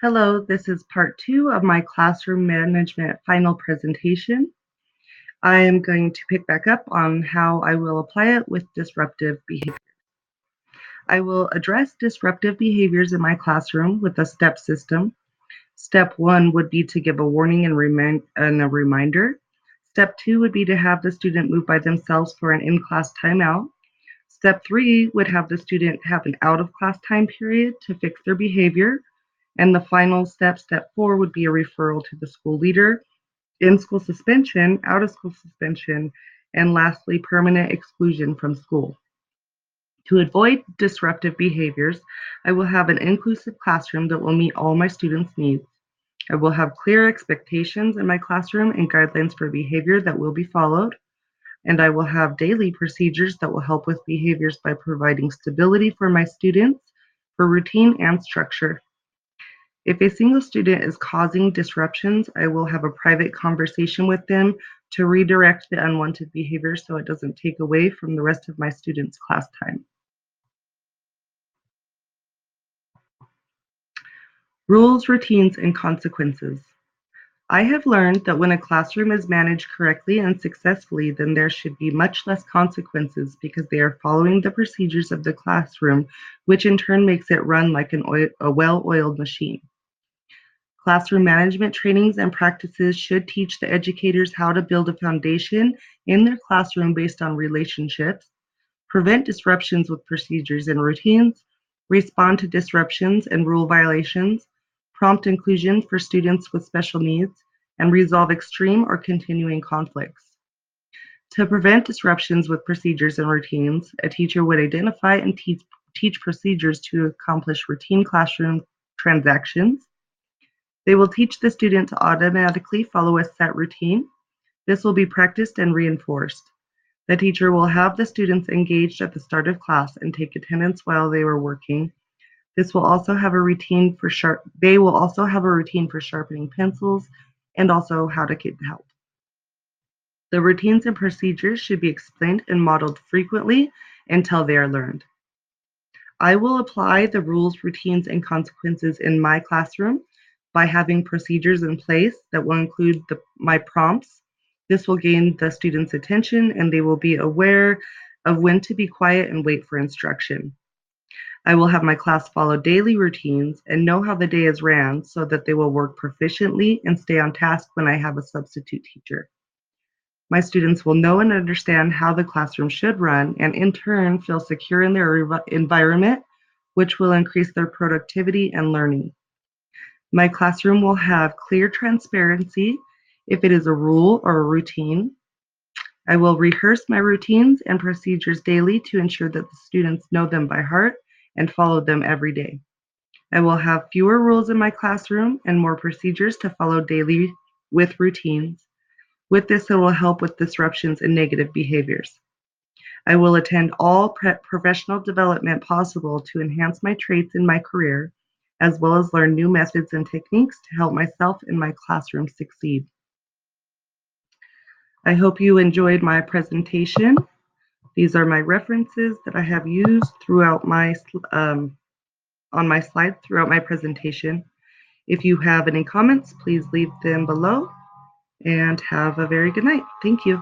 Hello, this is part 2 of my classroom management final presentation. I am going to pick back up on how I will apply it with disruptive behavior. I will address disruptive behaviors in my classroom with a step system. Step 1 would be to give a warning and a reminder. Step 2 would be to have the student move by themselves for an in-class timeout. Step 3 would have the student have an out-of-class time period to fix their behavior. And the final step, step 4, would be a referral to the school leader, in-school suspension, out-of-school suspension, and lastly, permanent exclusion from school. To avoid disruptive behaviors, I will have an inclusive classroom that will meet all my students' needs. I will have clear expectations in my classroom and guidelines for behavior that will be followed. And I will have daily procedures that will help with behaviors by providing stability for my students for routine and structure. If a single student is causing disruptions, I will have a private conversation with them to redirect the unwanted behavior so it doesn't take away from the rest of my students' class time. Rules, routines, and consequences. I have learned that when a classroom is managed correctly and successfully, then there should be much less consequences because they are following the procedures of the classroom, which in turn makes it run like a well-oiled machine. Classroom management trainings and practices should teach the educators how to build a foundation in their classroom based on relationships, prevent disruptions with procedures and routines, respond to disruptions and rule violations, prompt inclusion for students with special needs, and resolve extreme or continuing conflicts. To prevent disruptions with procedures and routines, a teacher would identify and teach procedures to accomplish routine classroom transactions. They will teach the student to automatically follow a set routine. This will be practiced and reinforced. The teacher will have the students engaged at the start of class and take attendance while they were working. This will also have a routine for they will also have a routine for sharpening pencils and also how to get help. The routines and procedures should be explained and modeled frequently until they are learned. I will apply the rules, routines, and consequences in my classroom by having procedures in place that will include my prompts. This will gain the students' attention and they will be aware of when to be quiet and wait for instruction. I will have my class follow daily routines and know how the day is ran so that they will work proficiently and stay on task when I have a substitute teacher. My students will know and understand how the classroom should run and in turn feel secure in their environment, which will increase their productivity and learning. My classroom will have clear transparency if it is a rule or a routine. I will rehearse my routines and procedures daily to ensure that the students know them by heart and follow them every day. I will have fewer rules in my classroom and more procedures to follow daily with routines. With this, it will help with disruptions and negative behaviors. I will attend all professional development possible to enhance my traits in my career, as well as learn new methods and techniques to help myself and my classroom succeed. I hope you enjoyed my presentation. These are my references that I have used throughout on my slides throughout my presentation. If you have any comments, please leave them below and have a very good night. Thank you.